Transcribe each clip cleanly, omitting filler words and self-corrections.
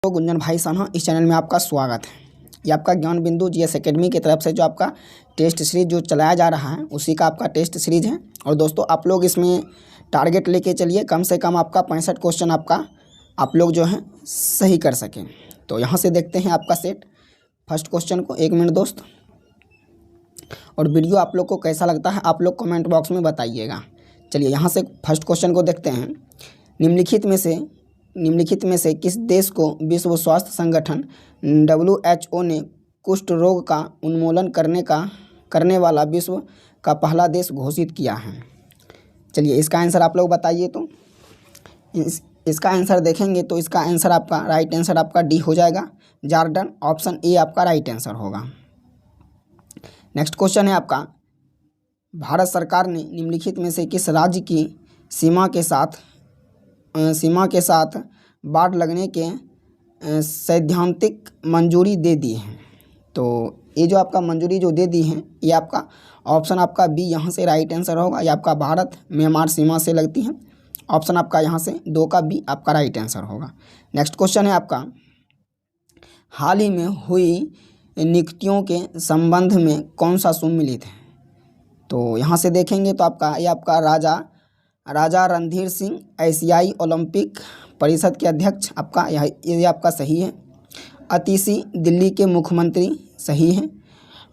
तो गुंजन भाई साहब, इस चैनल में आपका स्वागत है। ये आपका ज्ञान बिंदु जीएस एकेडमी की तरफ से जो आपका टेस्ट सीरीज जो चलाया जा रहा है उसी का आपका टेस्ट सीरीज है। और दोस्तों आप लोग इसमें टारगेट लेके चलिए, कम से कम आपका 65 क्वेश्चन आप लोग जो है सही कर सकें। तो यहाँ से देखते हैं आपका सेट फर्स्ट क्वेश्चन को। 1 मिनट दोस्त। और वीडियो आप लोग को कैसा लगता है आप लोग कमेंट बॉक्स में बताइएगा। चलिए यहाँ से फर्स्ट क्वेश्चन को देखते हैं। निम्नलिखित में से किस देश को विश्व स्वास्थ्य संगठन WHO ने कुष्ठ रोग का उन्मूलन करने वाला विश्व का पहला देश घोषित किया है? चलिए इसका आंसर आप लोग बताइए। तो इसका आंसर देखेंगे तो इसका आंसर आपका राइट आंसर आपका डी हो जाएगा, जॉर्डन। ऑप्शन ए आपका राइट आंसर होगा। नेक्स्ट क्वेश्चन है आपका, भारत सरकार ने निम्नलिखित में से किस राज्य की सीमा के साथ बाढ़ लगने के सैद्धांतिक मंजूरी दे दी है? तो ये जो आपका मंजूरी जो दे दी है ये आपका ऑप्शन आपका बी यहाँ से राइट आंसर होगा। ये आपका भारत म्यांमार सीमा से लगती है। ऑप्शन आपका यहाँ से 2 का बी आपका राइट आंसर होगा। नेक्स्ट क्वेश्चन है आपका, हाल ही में हुई नियुक्तियों के संबंध में कौन सा सुमिलित है? तो यहाँ से देखेंगे तो ये आपका राजा रणधीर सिंह एशियाई ओलंपिक परिषद के अध्यक्ष आपका ये आपका सही है। अतिशी दिल्ली के मुख्यमंत्री सही है।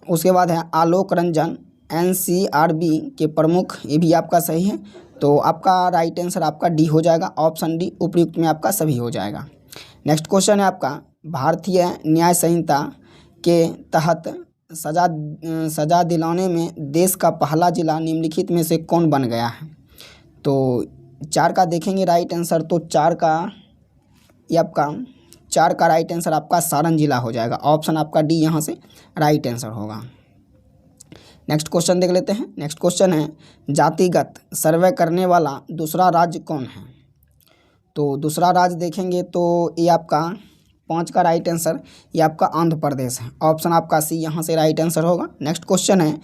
उसके बाद है आलोक रंजन NCRB के प्रमुख, ये भी आपका सही है। तो आपका राइट आंसर आपका डी हो जाएगा। ऑप्शन डी उपयुक्त में आपका सभी हो जाएगा। नेक्स्ट क्वेश्चन है आपका, भारतीय न्याय संहिता के तहत सजा दिलाने में देश का पहला जिला निम्नलिखित में से कौन बन गया है? तो 4 का देखेंगे राइट आंसर। तो 4 का राइट आंसर आपका सारण जिला हो जाएगा। ऑप्शन आपका डी यहाँ से राइट आंसर होगा। नेक्स्ट क्वेश्चन देख लेते हैं। नेक्स्ट क्वेश्चन है, जातिगत सर्वे करने वाला दूसरा राज्य कौन है? तो दूसरा राज्य देखेंगे तो ये आपका 5 का राइट आंसर ये आपका आंध्र प्रदेश है। ऑप्शन आपका सी यहाँ से राइट आंसर होगा। नेक्स्ट क्वेश्चन है,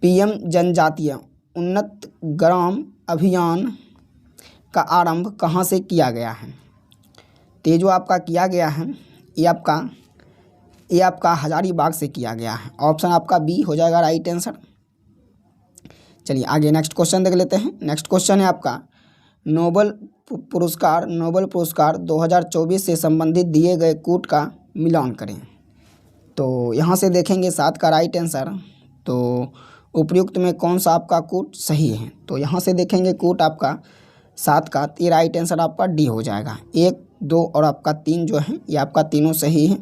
PM जनजातीय उन्नत ग्राम अभियान का आरंभ कहाँ से किया गया है? तो ये जो आपका किया गया है ये आपका हजारीबाग से किया गया है। ऑप्शन आपका बी हो जाएगा राइट आंसर। चलिए आगे नेक्स्ट क्वेश्चन देख लेते हैं। नेक्स्ट क्वेश्चन है आपका, नोबेल पुरस्कार 2024 से संबंधित दिए गए कूट का मिलान करें। तो यहाँ से देखेंगे 7 का राइट आंसर। तो उपयुक्त में कौन सा आपका कूट सही है? तो यहाँ से देखेंगे कूट आपका 7 का ये राइट आंसर आपका डी हो जाएगा। 1, 2 और आपका 3 जो है ये आपका तीनों सही है।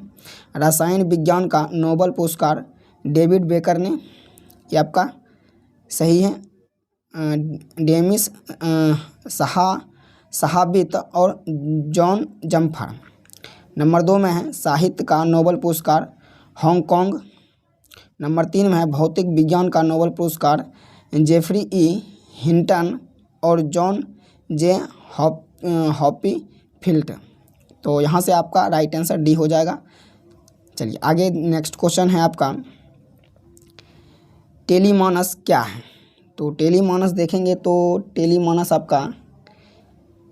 रसायन विज्ञान का नोबेल पुरस्कार डेविड बेकर ने, ये आपका सही है। डेमिस सहाबित और जॉन जम्फर। नंबर 2 में है साहित्य का नोबेल पुरस्कार हांगकांग। नंबर 3 में है भौतिक विज्ञान का नोबेल पुरस्कार जेफरी E. हिंटन और जॉन J. हॉपीफिल्ड। तो यहाँ से आपका राइट आंसर डी हो जाएगा। चलिए आगे नेक्स्ट क्वेश्चन है आपका, टेलीमानस क्या है? तो टेलीमानस देखेंगे तो टेलीमानस आपका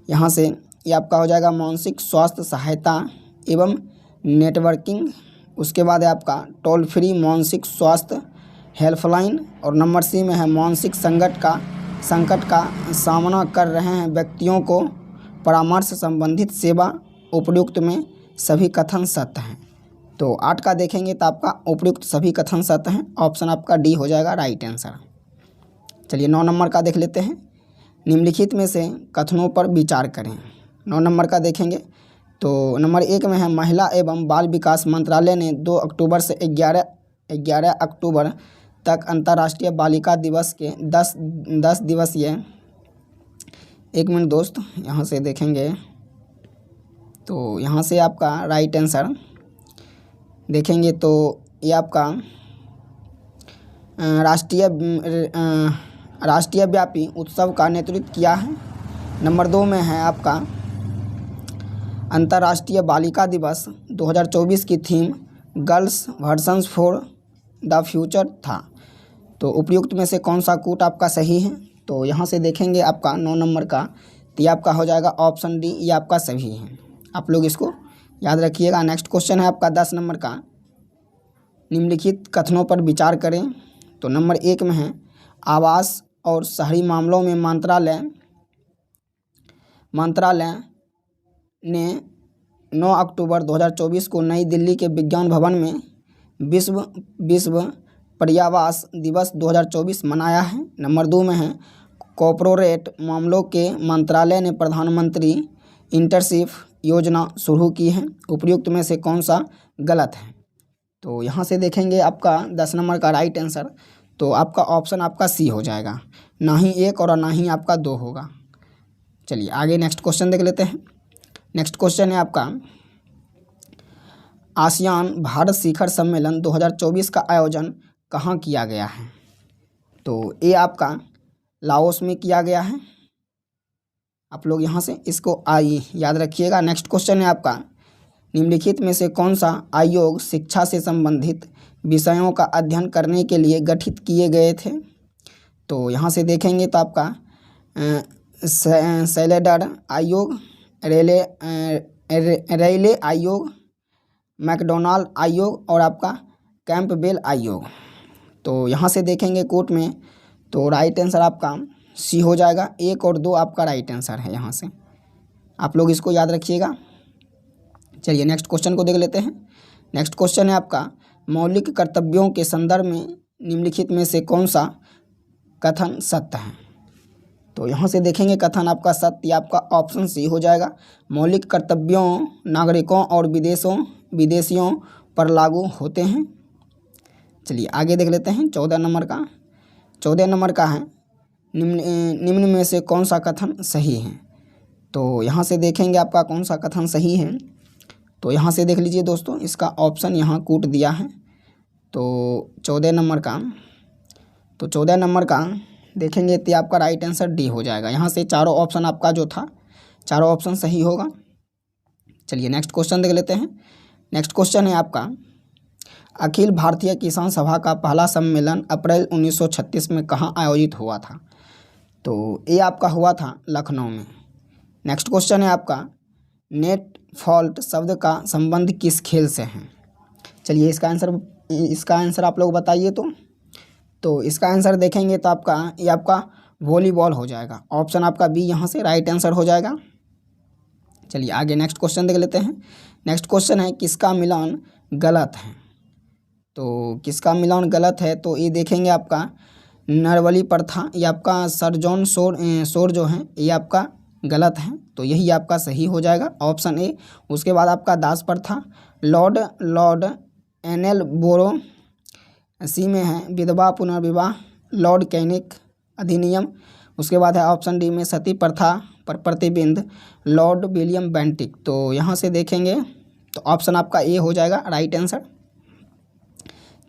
यहाँ से ये आपका हो जाएगा मानसिक स्वास्थ्य सहायता एवं नेटवर्किंग। उसके बाद है आपका टोल फ्री मानसिक स्वास्थ्य हेल्पलाइन। और नंबर सी में है मानसिक संकट का सामना कर रहे हैं व्यक्तियों को परामर्श संबंधित सेवा। उपयुक्त में सभी कथन सत्य हैं। तो 8 का देखेंगे तो आपका उपयुक्त सभी कथन सत्य हैं। ऑप्शन आपका डी हो जाएगा राइट आंसर। चलिए 9 नंबर का देख लेते हैं, निम्नलिखित में से कथनों पर विचार करें। 9 नंबर का देखेंगे तो नंबर 1 में है महिला एवं बाल विकास मंत्रालय ने 2 अक्टूबर से 11 अक्टूबर तक अंतर्राष्ट्रीय बालिका दिवस के 10 दिवसीय 1 मिनट दोस्त यहाँ से देखेंगे तो यहाँ से आपका राइट आंसर देखेंगे तो ये आपका राष्ट्रीय व्यापी उत्सव का नेतृत्व किया है। नंबर 2 में है आपका अंतर्राष्ट्रीय बालिका दिवस 2024 की theme girls versus for the future था। तो उपयुक्त में से कौन सा कूट आपका सही है? तो यहाँ से देखेंगे आपका 9 नंबर का तो ये आपका हो जाएगा ऑप्शन डी, ये आपका सही है। आप लोग इसको याद रखिएगा। नेक्स्ट क्वेश्चन है आपका 10 नंबर का, निम्नलिखित कथनों पर विचार करें। तो नंबर 1 में है, आवास और शहरी मामलों में मंत्रालय ने 9 अक्टूबर 2024 को नई दिल्ली के विज्ञान भवन में विश्व पर्यावरण दिवस 2024 मनाया है। नंबर 2 में है, कॉर्पोरेट मामलों के मंत्रालय ने प्रधानमंत्री इंटर्नशिप योजना शुरू की है। उपयुक्त में से कौन सा गलत है? तो यहाँ से देखेंगे आपका 10 नंबर का राइट आंसर, तो आपका ऑप्शन आपका सी हो जाएगा, ना ही 1 और ना ही आपका 2 होगा। चलिए आगे नेक्स्ट क्वेश्चन देख लेते हैं। नेक्स्ट क्वेश्चन है आपका, आसियान भारत शिखर सम्मेलन 2024 का आयोजन कहाँ किया गया है? तो ये आपका लाओस में किया गया है। आप लोग यहाँ से इसको याद रखिएगा। नेक्स्ट क्वेश्चन है आपका, निम्नलिखित में से कौन सा आयोग शिक्षा से संबंधित विषयों का अध्ययन करने के लिए गठित किए गए थे? तो यहाँ से देखेंगे तो आपका सेलेडर आयोग, रेले आयोग, मैकडोनाल्ड आयोग और आपका कैंपबेल आयोग। तो यहाँ से देखेंगे कोर्ट में, तो राइट आंसर आपका सी हो जाएगा। 1 और 2 आपका राइट आंसर है। यहाँ से आप लोग इसको याद रखिएगा। चलिए नेक्स्ट क्वेश्चन को देख लेते हैं। नेक्स्ट क्वेश्चन है आपका, मौलिक कर्तव्यों के संदर्भ में निम्नलिखित में से कौन सा कथन सत्य है? तो यहाँ से देखेंगे कथन आपका सत्य, आपका ऑप्शन सी हो जाएगा। मौलिक कर्तव्यों नागरिकों और विदेशियों पर लागू होते हैं। चलिए आगे देख लेते हैं 14 नंबर का। 14 नंबर का है, निम्न में से कौन सा कथन सही है? तो यहाँ से देखेंगे आपका कौन सा कथन सही है। तो यहाँ से देख लीजिए दोस्तों, इसका ऑप्शन यहाँ कूट दिया है। तो 14 नंबर का देखेंगे तो आपका राइट आंसर डी हो जाएगा। यहाँ से चारों ऑप्शन आपका जो था, चारों ऑप्शन सही होगा। चलिए नेक्स्ट क्वेश्चन देख लेते हैं। नेक्स्ट क्वेश्चन है आपका, अखिल भारतीय किसान सभा का पहला सम्मेलन अप्रैल 1936 में कहाँ आयोजित हुआ था? तो ये आपका हुआ था लखनऊ में। नेक्स्ट क्वेश्चन है आपका, नेट फॉल्ट शब्द का संबंध किस खेल से है? चलिए इसका आंसर आप लोग बताइए। तो इसका आंसर देखेंगे तो आपका ये आपका वॉलीबॉल हो जाएगा। ऑप्शन आपका बी यहाँ से राइट आंसर हो जाएगा। चलिए आगे नेक्स्ट क्वेश्चन देख लेते हैं। नेक्स्ट क्वेश्चन है, किसका मिलान गलत है? तो किसका मिलान गलत है? तो ये देखेंगे आपका नरवली प्रथा, ये आपका सरजोन शोर जो है ये आपका गलत है, तो यही आपका सही हो जाएगा, ऑप्शन ए। उसके बाद आपका दास प्रथा, लॉर्ड एनएल बोरो, सी में है विधवा पुनर्विवाह, लॉर्ड कैनिक अधिनियम। उसके बाद है ऑप्शन डी में सती प्रथा पर प्रतिबंध, लॉर्ड विलियम बेंटिक। तो यहाँ से देखेंगे तो ऑप्शन आपका ए हो जाएगा राइट आंसर।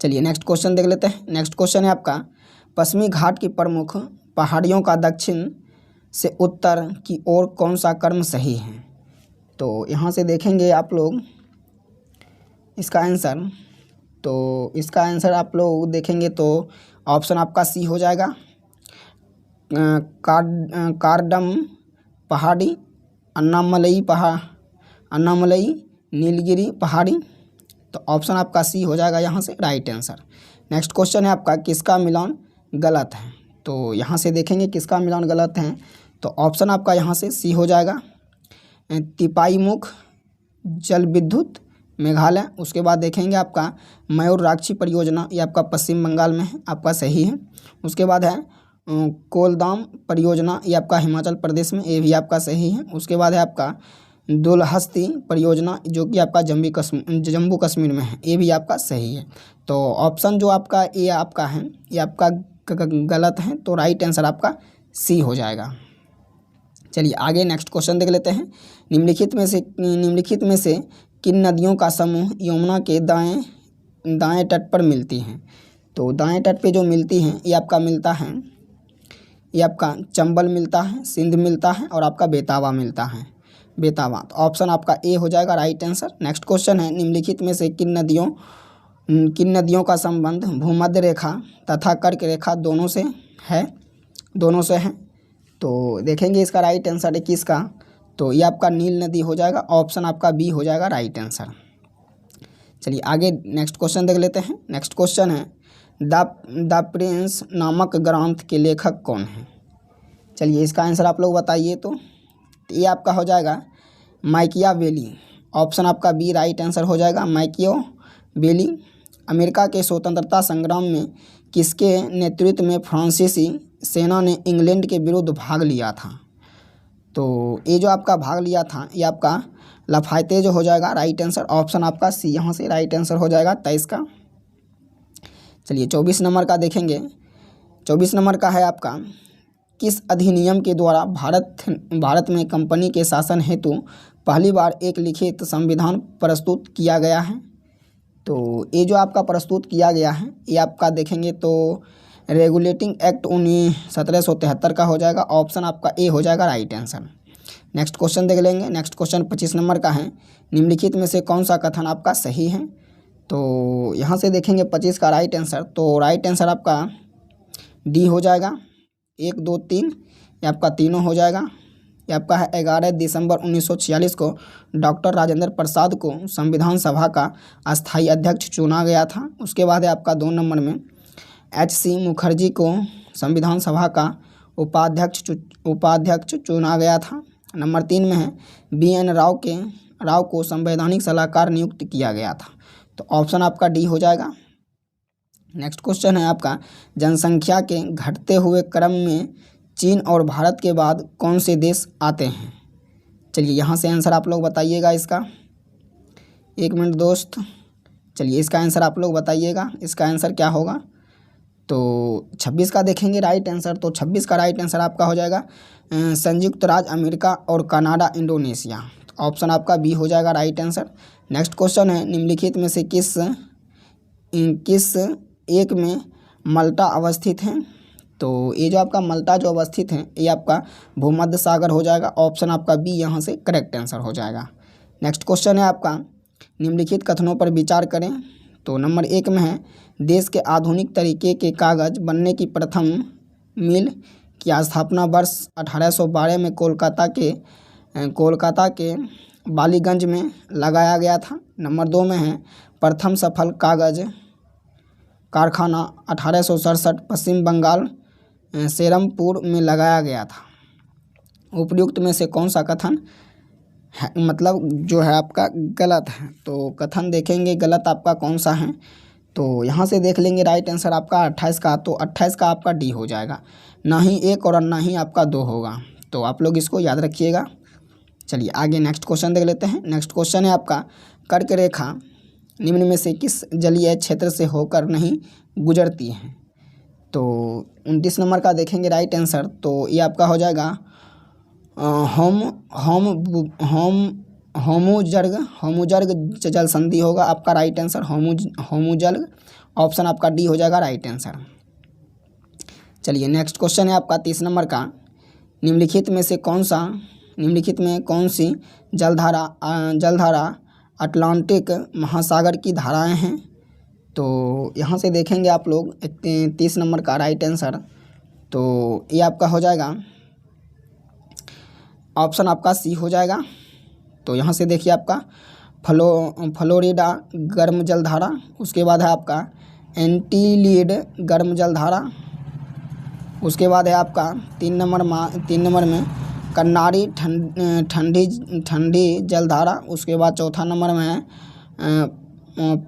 चलिए नेक्स्ट क्वेश्चन देख लेते हैं। नेक्स्ट क्वेश्चन है आपका, पश्चिमी घाट की प्रमुख पहाड़ियों का दक्षिण से उत्तर की ओर कौन सा क्रम सही है? तो यहाँ से देखेंगे आप लोग इसका आंसर, तो इसका आंसर आप लोग देखेंगे तो ऑप्शन आपका सी हो जाएगा, कारडम पहाड़ी, अन्नामलई नीलगिरी पहाड़ी। तो ऑप्शन आपका सी हो जाएगा यहाँ से राइट आंसर। नेक्स्ट क्वेश्चन है आपका, किसका मिलान गलत है? तो यहाँ से देखेंगे किसका मिलान गलत है, तो ऑप्शन आपका यहाँ से सी हो जाएगा, तिपाईमुख जल विद्युत मेघालय। उसके बाद देखेंगे आपका मयूराक्षी परियोजना, ये आपका पश्चिम बंगाल में है, आपका सही है। उसके बाद है कोलदाम परियोजना, ये आपका हिमाचल प्रदेश में, ये भी आपका सही है। उसके बाद है आपका दुलहस्ती परियोजना जो कि आपका जम्मू कश्मीर में है, ये भी आपका सही है। तो ऑप्शन जो आपका ये आपका है ये आपका गलत है, तो राइट आंसर आपका सी हो जाएगा। चलिए आगे नेक्स्ट क्वेश्चन देख लेते हैं। निम्नलिखित में से किन नदियों का समूह यमुना के दाएं तट पर मिलती हैं? तो दाएं तट पे जो मिलती हैं ये आपका मिलता है, ये आपका चंबल मिलता है, सिंध मिलता है और आपका बेतावा मिलता है, बेतावा। तो ऑप्शन आपका ए हो जाएगा राइट आंसर। नेक्स्ट क्वेश्चन है, निम्नलिखित में से किन नदियों का संबंध भूमध्य रेखा तथा कर्क रेखा दोनों से है? तो देखेंगे इसका राइट आंसर है किसका, तो ये आपका नील नदी हो जाएगा, ऑप्शन आपका बी हो जाएगा राइट आंसर। चलिए आगे नेक्स्ट क्वेश्चन देख लेते हैं। नेक्स्ट क्वेश्चन है द प्रिंस नामक ग्रंथ के लेखक कौन है? चलिए इसका आंसर आप लोग बताइए। तो ये आपका हो जाएगा माकियावेली, ऑप्शन आपका बी राइट आंसर हो जाएगा माकियावेली। अमेरिका के स्वतंत्रता संग्राम में किसके नेतृत्व में फ्रांसीसी सेना ने इंग्लैंड के विरुद्ध भाग लिया था? तो ये जो आपका भाग लिया था ये आपका लाफायते हो जाएगा राइट आंसर, ऑप्शन आपका सी यहाँ से राइट आंसर हो जाएगा 23 का। चलिए 24 नंबर का देखेंगे। 24 नंबर का है आपका किस अधिनियम के द्वारा भारत में कंपनी के शासन हेतु पहली बार एक लिखित संविधान प्रस्तुत किया गया है? तो ये जो आपका प्रस्तुत किया गया है ये आपका देखेंगे तो रेगुलेटिंग एक्ट 1773 का हो जाएगा, ऑप्शन आपका ए हो जाएगा राइट आंसर। नेक्स्ट क्वेश्चन देख लेंगे। नेक्स्ट क्वेश्चन 25 नंबर का है निम्नलिखित में से कौन सा कथन आपका सही है? तो यहाँ से देखेंगे 25 का राइट आंसर, तो राइट आंसर आपका डी हो जाएगा 1 2 3, ये आपका तीनों हो जाएगा। ये आपका है 11 दिसंबर 1946 को डॉक्टर राजेंद्र प्रसाद को संविधान सभा का अस्थायी अध्यक्ष चुना गया था। उसके बाद है आपका 2 नंबर में HC मुखर्जी को संविधान सभा का उपाध्यक्ष चुना गया था। नंबर 3 में है BN राव को संवैधानिक सलाहकार नियुक्त किया गया था। तो ऑप्शन आपका डी हो जाएगा। नेक्स्ट क्वेश्चन है आपका जनसंख्या के घटते हुए क्रम में चीन और भारत के बाद कौन से देश आते हैं? चलिए यहाँ से आंसर आप लोग बताइएगा इसका। 1 मिनट दोस्त। चलिए इसका आंसर आप लोग बताइएगा, इसका आंसर क्या होगा? तो 26 का देखेंगे राइट आंसर, तो 26 का राइट आंसर आपका हो जाएगा संयुक्त राज्य अमेरिका और कनाडा इंडोनेशिया, तो ऑप्शन आपका बी हो जाएगा राइट आंसर। नेक्स्ट क्वेश्चन है निम्नलिखित में से किस एक में माल्टा अवस्थित है? तो ये जो आपका माल्टा जो अवस्थित है ये आपका भूमध्य सागर हो जाएगा, ऑप्शन आपका बी यहाँ से करेक्ट आंसर हो जाएगा। नेक्स्ट क्वेश्चन है आपका निम्नलिखित कथनों पर विचार करें। तो नंबर 1 में है देश के आधुनिक तरीके के कागज़ बनने की प्रथम मिल की स्थापना वर्ष 1812 में कोलकाता के बालीगंज में लगाया गया था। नंबर 2 में है प्रथम सफल कागज़ कारखाना 1867 पश्चिम बंगाल सेरमपुर में लगाया गया था। उपयुक्त में से कौन सा कथन है, मतलब जो है आपका गलत है? तो कथन देखेंगे गलत आपका कौन सा है, तो यहाँ से देख लेंगे राइट आंसर आपका 28 का, तो 28 का आपका डी हो जाएगा, ना ही 1 और ना ही आपका 2 होगा, तो आप लोग इसको याद रखिएगा। चलिए आगे नेक्स्ट क्वेश्चन देख लेते हैं। नेक्स्ट क्वेश्चन है आपका कर्क रेखा निम्न में से किस जलीय क्षेत्र से होकर नहीं गुजरती है? तो 29 नंबर का देखेंगे राइट आंसर, तो ये आपका हो जाएगा होमुजर्ग जल संधि होगा आपका राइट आंसर, होमुजर्ग, ऑप्शन आपका डी हो जाएगा राइट आंसर। चलिए नेक्स्ट क्वेश्चन है आपका 30 नंबर का निम्नलिखित में कौन सी जलधारा अटलांटिक महासागर की धाराएं हैं? तो यहाँ से देखेंगे आप लोग 30 नंबर का राइट आंसर, तो ये आपका हो जाएगा ऑप्शन आपका सी हो जाएगा। तो यहाँ से देखिए आपका फ्लोरिडा गर्म जलधारा, उसके बाद है आपका एंटीलिड गर्म जलधारा, उसके बाद है आपका 3 नंबर में कन्नारी ठंडी जलधारा, उसके बाद चौथा नंबर में है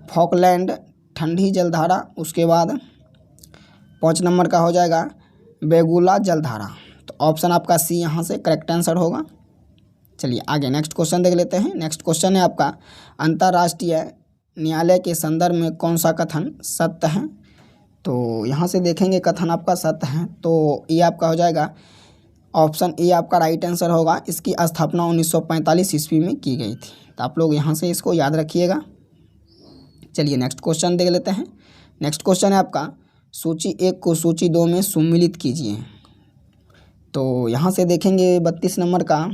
फॉकलैंड ठंडी जलधारा, उसके बाद 5 नंबर का हो जाएगा बेगुला जलधारा, तो ऑप्शन आपका सी यहाँ से करेक्ट आंसर होगा। चलिए आगे नेक्स्ट क्वेश्चन देख लेते हैं। नेक्स्ट क्वेश्चन है आपका अंतर्राष्ट्रीय न्यायालय के संदर्भ में कौन सा कथन सत्य है? तो यहाँ से देखेंगे कथन आपका सत्य है, तो ये आपका हो जाएगा ऑप्शन ए आपका राइट आंसर होगा। इसकी स्थापना 1945 ईस्वी में की गई थी, तो आप लोग यहाँ से इसको याद रखिएगा। चलिए नेक्स्ट क्वेश्चन देख लेते हैं। नेक्स्ट क्वेश्चन है आपका सूची 1 को सूची 2 में सम्मिलित कीजिए। तो यहाँ से देखेंगे 32 नंबर का,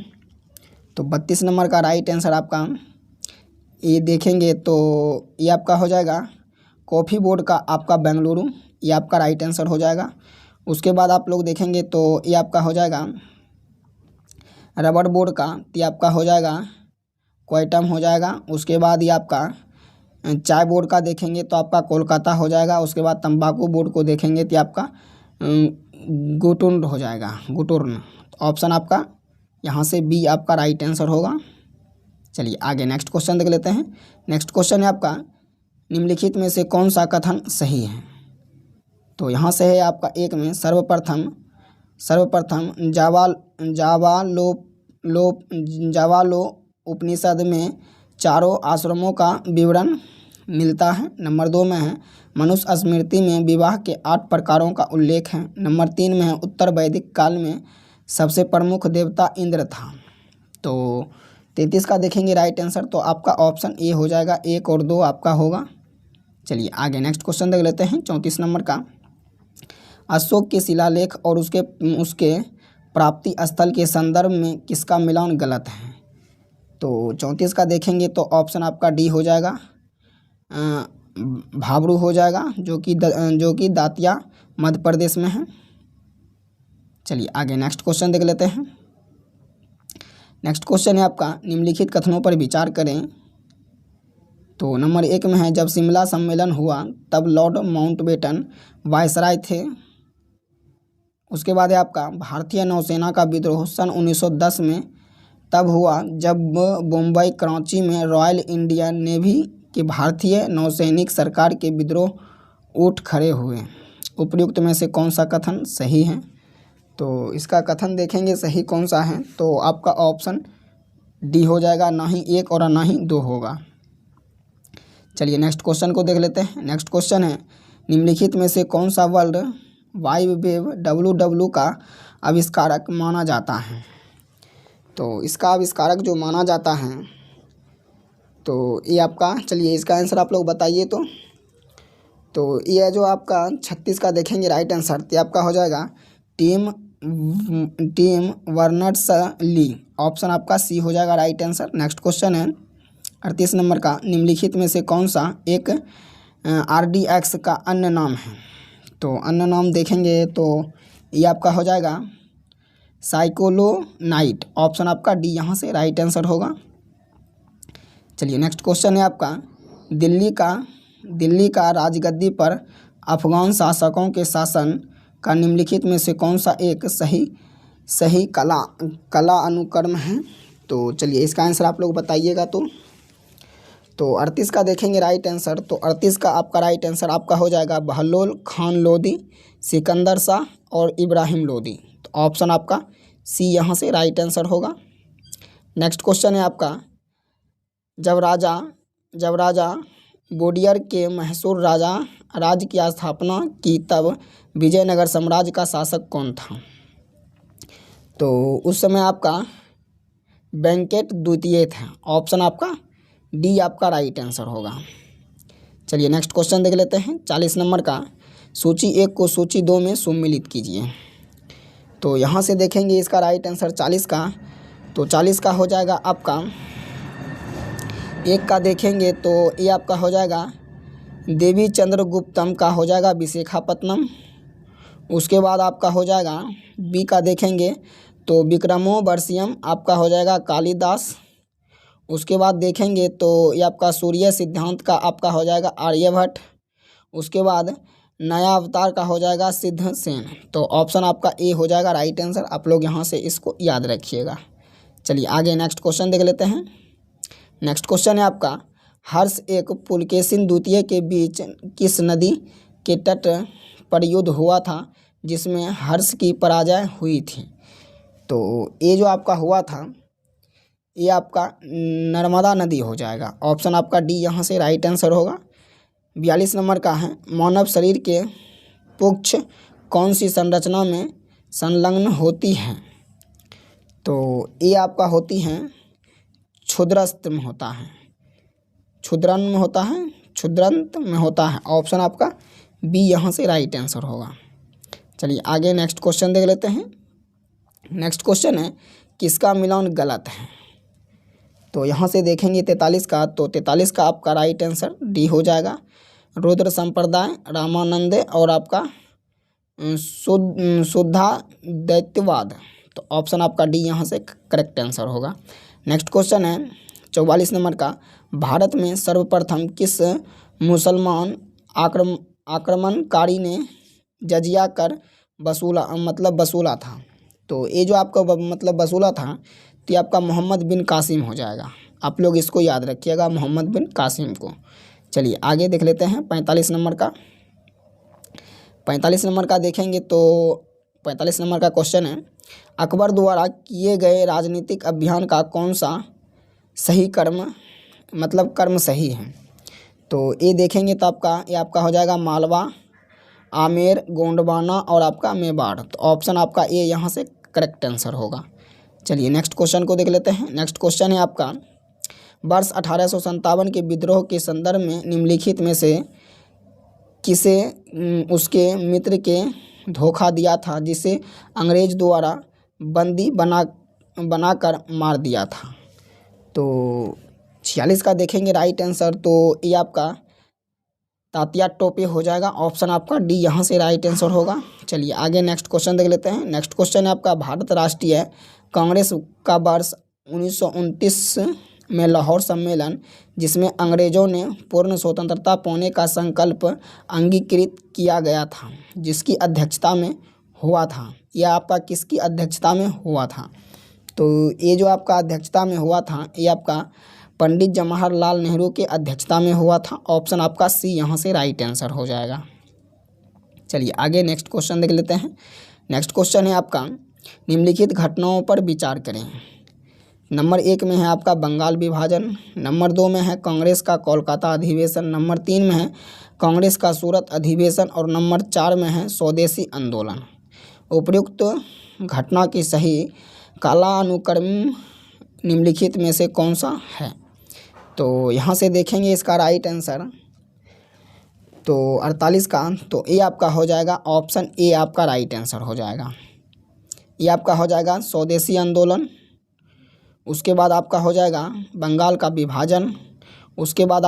तो 32 नंबर का राइट आंसर आपका ये देखेंगे तो ये आपका हो जाएगा कॉफ़ी बोर्ड का आपका बेंगलुरु, ये आपका राइट आंसर हो जाएगा। उसके बाद आप लोग देखेंगे तो ये आपका हो जाएगा रबर बोर्ड का तो ये आपका हो जाएगा क्वेटम हो जाएगा। उसके बाद ये आपका चाय बोर्ड का देखेंगे तो आपका कोलकाता हो जाएगा। उसके बाद तंबाकू बोर्ड को देखेंगे तो आपका गुटुर्न हो जाएगा, गुटुर्न। ऑप्शन आपका यहाँ से बी आपका राइट आंसर होगा। चलिए आगे नेक्स्ट क्वेश्चन देख लेते हैं। नेक्स्ट क्वेश्चन है आपका निम्नलिखित में से कौन सा कथन सही है। तो यहाँ से है आपका एक में सर्वप्रथम जावालो उपनिषद में चारों आश्रमों का विवरण मिलता है। नंबर 2 में है मनुष्य स्मृति में विवाह के 8 प्रकारों का उल्लेख है। नंबर 3 में है उत्तर वैदिक काल में सबसे प्रमुख देवता इंद्र था। तो 33 का देखेंगे राइट आंसर, तो आपका ऑप्शन ए हो जाएगा, 1 और 2 आपका होगा। चलिए आगे नेक्स्ट क्वेश्चन देख लेते हैं 34 नंबर का। अशोक के शिलालेख और उसके प्राप्ति स्थल के संदर्भ में किसका मिलान गलत है। तो 34 का देखेंगे तो ऑप्शन आपका डी हो जाएगा, भाबरू हो जाएगा, जो कि दातिया मध्य प्रदेश में है। चलिए आगे नेक्स्ट क्वेश्चन देख लेते हैं। नेक्स्ट क्वेश्चन है आपका निम्नलिखित कथनों पर विचार करें। तो नंबर 1 में है जब शिमला सम्मेलन हुआ तब लॉर्ड माउंटबेटन वायसराय थे। उसके बाद है आपका भारतीय नौसेना का विद्रोह सन 1910 में तब हुआ जब बम्बई कराची में रॉयल इंडियन नेवी के भारतीय नौसैनिक सरकार के विद्रोह उठ खड़े हुए। उपर्युक्त में से कौन सा कथन सही है। तो इसका कथन देखेंगे सही कौन सा है, तो आपका ऑप्शन डी हो जाएगा, ना ही 1 और ना ही 2 होगा। चलिए नेक्स्ट क्वेश्चन को देख लेते हैं। नेक्स्ट क्वेश्चन है निम्नलिखित में से कौन सा वर्ल्ड वाइड वेब WW का आविष्कारक माना जाता है। तो इसका आविष्कारक जो माना जाता है तो ये आपका, चलिए इसका आंसर आप लोग बताइए। तो ये जो आपका 36 का देखेंगे राइट आंसर, तो आपका हो जाएगा टिम बर्नर्स-ली। ऑप्शन आपका सी हो जाएगा राइट आंसर। नेक्स्ट क्वेश्चन है 38 नंबर का। निम्नलिखित में से कौन सा एक RDX का अन्य नाम है। तो अन्य नाम देखेंगे तो ये आपका हो जाएगा साइक्लोनाइट। ऑप्शन आपका डी यहाँ से राइट आंसर होगा। चलिए नेक्स्ट क्वेश्चन है आपका दिल्ली का राजगद्दी पर अफगान शासकों के शासन का निम्नलिखित में से कौन सा एक सही कला अनुक्रम है। तो चलिए इसका आंसर आप लोग बताइएगा। तो 38 का देखेंगे राइट आंसर, तो 38 का आपका राइट आंसर आपका हो जाएगा बहलोल खान लोदी, सिकंदर शाह और इब्राहिम लोदी। तो ऑप्शन आपका सी यहाँ से राइट आंसर होगा। नेक्स्ट क्वेश्चन है आपका जब राजा ग्वालियर के मैसूर राज्य की स्थापना की तब विजयनगर साम्राज्य का शासक कौन था। तो उस समय आपका वेंकट द्वितीय था। ऑप्शन आपका डी आपका राइट आंसर होगा। चलिए नेक्स्ट क्वेश्चन देख लेते हैं 40 नंबर का। सूची 1 को सूची 2 में सम्मिलित कीजिए। तो यहाँ से देखेंगे इसका राइट आंसर 40 का, तो 40 का हो जाएगा आपका 1 का देखेंगे तो ये आपका हो जाएगा देवी चंद्रगुप्तम का हो जाएगा विशाखापत्तनम। उसके बाद आपका हो जाएगा बी का देखेंगे तो विक्रमोर्वशीयम आपका हो जाएगा कालिदास। उसके बाद देखेंगे तो ये आपका सूर्य सिद्धांत का आपका हो जाएगा आर्यभट्ट। उसके बाद नया अवतार का हो जाएगा सिद्धसेन। तो ऑप्शन आपका ए हो जाएगा राइट आंसर। आप लोग यहाँ से इसको याद रखिएगा। चलिए आगे नेक्स्ट क्वेश्चन देख लेते हैं। नेक्स्ट क्वेश्चन है आपका हर्ष एक पुलकेशिन द्वितीय के बीच किस नदी के तट पर युद्ध हुआ था जिसमें हर्ष की पराजय हुई थी। तो ये जो आपका हुआ था ये आपका नर्मदा नदी हो जाएगा। ऑप्शन आपका डी यहाँ से राइट आंसर होगा। 42 नंबर का है मानव शरीर के पुच्छ कौन सी संरचना में संलग्न होती है। तो ये आपका होती हैं क्षुद्रांत में होता है, क्षुद्रांत में होता है। ऑप्शन आपका बी यहाँ से राइट आंसर होगा। चलिए आगे नेक्स्ट क्वेश्चन देख लेते हैं। नेक्स्ट क्वेश्चन है किसका मिलान गलत है। तो यहाँ से देखेंगे 43 का, तो 43 का आपका राइट आंसर डी हो जाएगा। रुद्र संप्रदाय, रामानंद और आपका शुद्धा दैत्यवाद। तो ऑप्शन आपका डी यहाँ से करेक्ट आंसर होगा। नेक्स्ट क्वेश्चन है 44 नंबर का, भारत में सर्वप्रथम किस मुसलमान आक्रमणकारी ने जजिया कर वसूला था? तो ये जो आपका वसूला था, तो ये आपका मोहम्मद बिन कासिम हो जाएगा। आप लोग इसको याद रखिएगा, मोहम्मद बिन कासिम को। चलिए आगे देख लेते हैं 45 नंबर का। 45 नंबर का देखेंगे तो 45 नंबर का क्वेश्चन है, अकबर द्वारा किए गए राजनीतिक अभियान का कौन सा सही कर्म सही है? तो ये देखेंगे तो ये आपका हो जाएगा मालवा, आमेर, गोंडवाना और आपका मेवाड़। तो ऑप्शन आपका ए यहाँ से करेक्ट आंसर होगा। चलिए नेक्स्ट क्वेश्चन को देख लेते हैं। नेक्स्ट क्वेश्चन है आपका, वर्ष 1857 के विद्रोह के संदर्भ में निम्नलिखित में से किसे उसके मित्र के धोखा दिया था जिसे अंग्रेज द्वारा बंदी बनाकर मार दिया था? तो 46 का देखेंगे राइट आंसर, तो ये आपका तात्या टोपे हो जाएगा। ऑप्शन आपका डी यहाँ से राइट आंसर होगा। चलिए आगे नेक्स्ट क्वेश्चन देख लेते हैं। नेक्स्ट क्वेश्चन है आपका, भारत राष्ट्रीय कांग्रेस का वर्ष 1929 में लाहौर सम्मेलन, जिसमें अंग्रेजों ने पूर्ण स्वतंत्रता पाने का संकल्प अंगीकृत किया गया था, जिसकी अध्यक्षता में हुआ था, यह आपका किसकी अध्यक्षता में हुआ था? तो ये जो आपका अध्यक्षता में हुआ था, ये आपका पंडित जवाहरलाल नेहरू के अध्यक्षता में हुआ था। ऑप्शन आपका सी यहाँ से राइट आंसर हो जाएगा। चलिए आगे नेक्स्ट क्वेश्चन देख लेते हैं। नेक्स्ट क्वेश्चन है आपका, निम्नलिखित घटनाओं पर विचार करें। नंबर 1 में है आपका बंगाल विभाजन, नंबर 2 में है कांग्रेस का कोलकाता अधिवेशन, नंबर 3 में है कांग्रेस का सूरत अधिवेशन और नंबर 4 में है स्वदेशी आंदोलन। उपयुक्त घटना की सही कालानुक्रम निम्नलिखित में से कौन सा है? तो यहाँ से देखेंगे इसका राइट आंसर, तो 48 का, तो ये आपका हो जाएगा ऑप्शन ए आपका राइट आंसर हो जाएगा। ये आपका हो जाएगा स्वदेशी आंदोलन, उसके बाद आपका हो जाएगा बंगाल का विभाजन, उसके बाद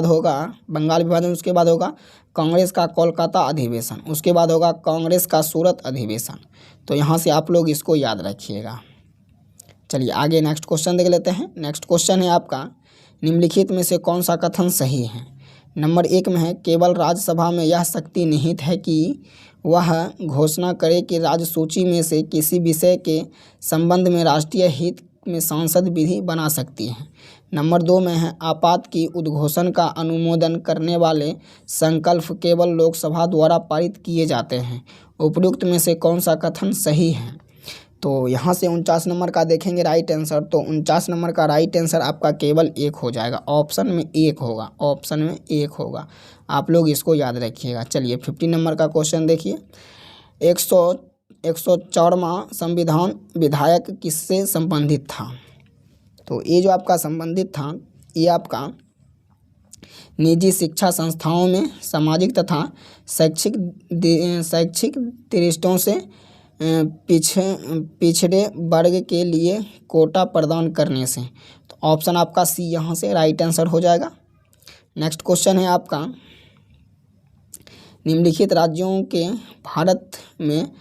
होगा बंगाल विभाजन, उसके बाद होगा कांग्रेस का कोलकाता अधिवेशन, उसके बाद होगा कांग्रेस का सूरत अधिवेशन। तो यहाँ से आप लोग इसको याद रखिएगा। चलिए आगे नेक्स्ट क्वेश्चन देख लेते हैं। नेक्स्ट क्वेश्चन है आपका, निम्नलिखित में से कौन सा कथन सही है? नंबर 1 में है, केवल राज्यसभा में यह शक्ति निहित है कि वह घोषणा करे कि राज्य सूची में से किसी विषय के संबंध में राष्ट्रीय हित में सांसद विधि बना सकती है। नंबर 2 में है, आपात की उद्घोषण का अनुमोदन करने वाले संकल्प केवल लोकसभा द्वारा पारित किए जाते हैं। उपयुक्त में से कौन सा कथन सही है? तो यहाँ से 49 नंबर का देखेंगे राइट आंसर, तो 49 नंबर का राइट आंसर आपका केवल 1 हो जाएगा। ऑप्शन में 1 होगा, आप लोग इसको याद रखिएगा। चलिए 50 नंबर का क्वेश्चन देखिए, 104वां संविधान विधायक किससे संबंधित था? तो ये जो आपका संबंधित था, ये आपका निजी शिक्षा संस्थाओं में सामाजिक तथा शैक्षिक दृष्टियों से पिछड़े वर्ग के लिए कोटा प्रदान करने से। तो ऑप्शन आपका सी यहाँ से राइट आंसर हो जाएगा। नेक्स्ट क्वेश्चन है आपका, निम्नलिखित राज्यों के भारत में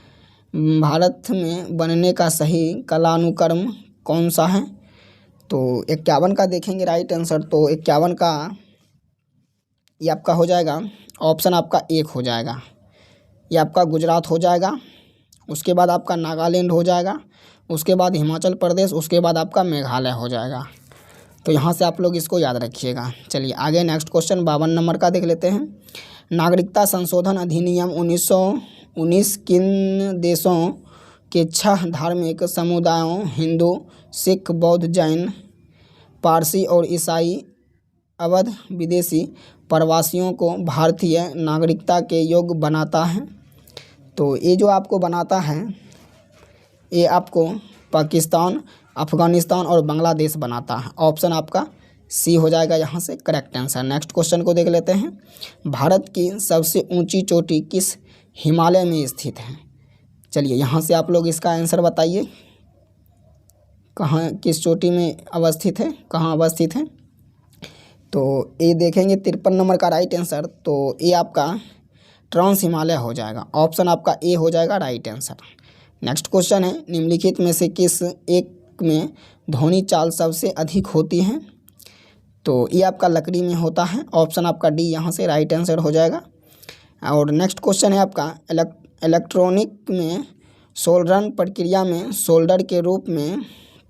बनने का सही कालानुक्रम कौन सा है? तो 51 का देखेंगे राइट आंसर, तो 51 का ये आपका हो जाएगा, ऑप्शन आपका 1 हो जाएगा। ये आपका गुजरात हो जाएगा, उसके बाद आपका नागालैंड हो जाएगा, उसके बाद हिमाचल प्रदेश, उसके बाद आपका मेघालय हो जाएगा। तो यहाँ से आप लोग इसको याद रखिएगा। चलिए आगे नेक्स्ट क्वेश्चन 52 नंबर का देख लेते हैं। नागरिकता संशोधन अधिनियम 1919 किन देशों के 6 धार्मिक समुदायों हिंदू, सिख, बौद्ध, जैन, पारसी और ईसाई अवध विदेशी प्रवासियों को भारतीय नागरिकता के योग्य बनाता है? तो ये जो आपको बनाता है, ये आपको पाकिस्तान, अफ़गानिस्तान और बांग्लादेश बनाता है। ऑप्शन आपका सी हो जाएगा यहाँ से करेक्ट आंसर। नेक्स्ट क्वेश्चन को देख लेते हैं। भारत की सबसे ऊंची चोटी किस हिमालय में स्थित है? चलिए यहाँ से आप लोग इसका आंसर बताइए, कहाँ किस चोटी में अवस्थित है, कहाँ अवस्थित है? तो ये देखेंगे 53 नंबर का राइट आंसर, तो ये आपका ट्रांस हिमालय हो जाएगा। ऑप्शन आपका ए हो जाएगा राइट आंसर। नेक्स्ट क्वेश्चन है, निम्नलिखित में से किस एक में ध्वनि चाल सबसे अधिक होती है? तो ये आपका लकड़ी में होता है। ऑप्शन आपका डी यहाँ से राइट आंसर हो जाएगा। और नेक्स्ट क्वेश्चन है आपका, इलेक्ट्रॉनिक में सोल्डरन प्रक्रिया में सोल्डर के रूप में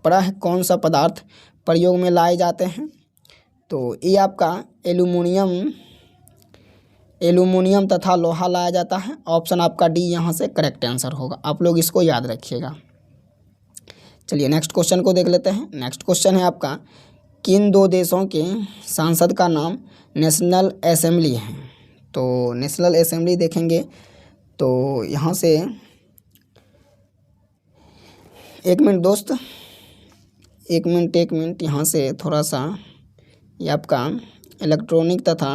प्रायः कौन सा पदार्थ प्रयोग में लाए जाते हैं? तो ये आपका एल्यूमिनियम तथा लोहा लाया जाता है। ऑप्शन आपका डी यहाँ से करेक्ट आंसर होगा। आप लोग इसको याद रखिएगा। चलिए नेक्स्ट क्वेश्चन को देख लेते हैं। नेक्स्ट क्वेश्चन है आपका, किन दो देशों के सांसद का नाम नेशनल असेंबली है? तो नेशनल असेंबली देखेंगे तो यहाँ से एक मिनट यहाँ से थोड़ा सा ये आपका इलेक्ट्रॉनिक तथा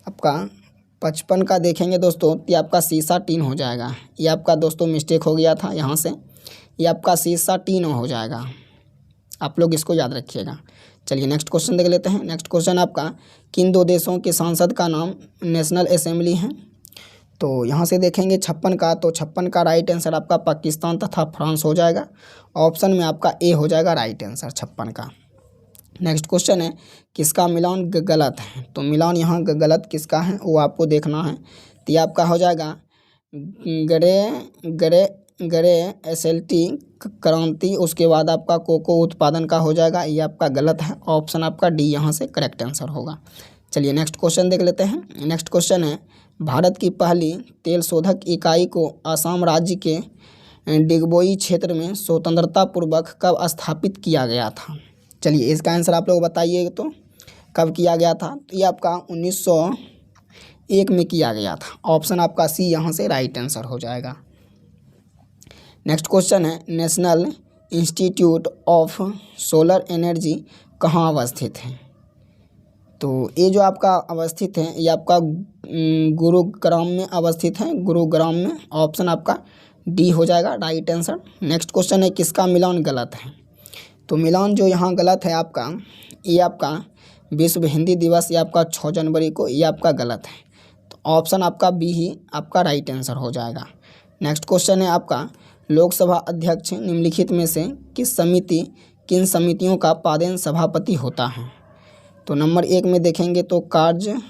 आपका 55 का देखेंगे दोस्तों, तो ये आपका शीशा टीन हो जाएगा। ये आपका दोस्तों मिस्टेक हो गया था यहाँ से, ये आपका शीशा टीन हो जाएगा। आप लोग इसको याद रखिएगा। चलिए नेक्स्ट क्वेश्चन देख लेते हैं। नेक्स्ट क्वेश्चन आपका, किन दो देशों के सांसद का नाम नेशनल असेंबली है? तो यहाँ से देखेंगे 56 का, तो 56 का राइट आंसर आपका पाकिस्तान तथा फ्रांस हो जाएगा। ऑप्शन में आपका ए हो जाएगा राइट आंसर 56 का। नेक्स्ट क्वेश्चन है, किसका मिलान गलत है? तो मिलान यहाँ गलत किसका है वो आपको देखना है। तो ये आपका हो जाएगा गरे एसएलटी क्रांति, उसके बाद आपका कोको उत्पादन का हो जाएगा। ये आपका गलत है। ऑप्शन आपका डी यहाँ से करेक्ट आंसर होगा। चलिए नेक्स्ट क्वेश्चन देख लेते हैं। नेक्स्ट क्वेश्चन है, भारत की पहली तेल शोधक इकाई को असम राज्य के डिगबोई क्षेत्र में स्वतंत्रता पूर्वक कब स्थापित किया गया था? चलिए इसका आंसर आप लोग बताइए तो कब किया गया था? तो ये आपका 1901 में किया गया था। ऑप्शन आपका सी यहाँ से राइट आंसर हो जाएगा। नेक्स्ट क्वेश्चन है, national institute of solar energy कहाँ अवस्थित है? तो ये जो आपका अवस्थित है ये आपका गुरुग्राम में अवस्थित है, गुरुग्राम में। ऑप्शन आपका डी हो जाएगा राइट आंसर। नेक्स्ट क्वेश्चन है, किसका मिलान गलत है? तो मिलान जो यहाँ गलत है आपका, ये आपका विश्व हिंदी दिवस, ये आपका 6 जनवरी को, ये आपका गलत है। तो ऑप्शन आपका बी ही आपका राइट आंसर हो जाएगा। नेक्स्ट क्वेश्चन है आपका, लोकसभा अध्यक्ष निम्नलिखित में से किन समितियों का पादेन सभापति होता है? तो नंबर 1 में देखेंगे तो कार्य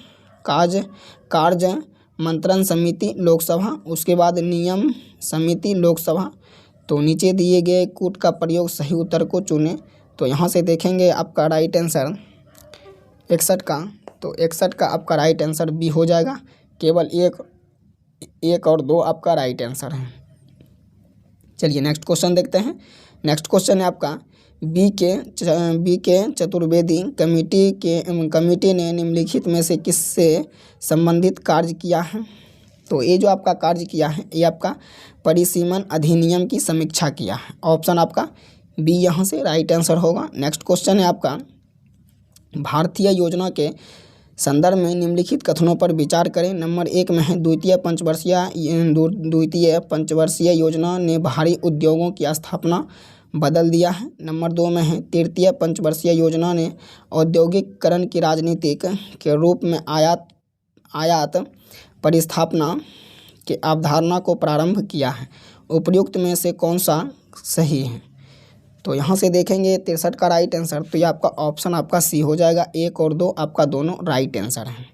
मंत्रण समिति लोकसभा, उसके बाद नियम समिति लोकसभा। तो नीचे दिए गए कूट का प्रयोग सही उत्तर को चुनें। तो यहाँ से देखेंगे आपका राइट आंसर 61 का, तो 61 का आपका राइट आंसर बी हो जाएगा। केवल एक और 2 आपका राइट आंसर है। चलिए नेक्स्ट क्वेश्चन देखते हैं। नेक्स्ट क्वेश्चन है आपका, बी के चतुर्वेदी कमेटी ने निम्नलिखित में से किससे संबंधित कार्य किया है? तो ये जो आपका कार्य किया है ये आपका परिसीमन अधिनियम की समीक्षा किया है। ऑप्शन आपका बी यहाँ से राइट आंसर होगा। नेक्स्ट क्वेश्चन है आपका, भारतीय योजना के संदर्भ में निम्नलिखित कथनों पर विचार करें। नंबर 1 में है, द्वितीय पंचवर्षीय योजना ने भारी उद्योगों की स्थापना बदल दिया है। नंबर 2 में है, तृतीय पंचवर्षीय योजना ने औद्योगिकरण की राजनीतिक के रूप में आयात परिस्थापना की अवधारणा को प्रारंभ किया है। उपयुक्त में से कौन सा सही है? तो यहाँ से देखेंगे 63 का राइट आंसर, तो ये आपका ऑप्शन आपका सी हो जाएगा। 1 और 2 आपका दोनों राइट आंसर हैं।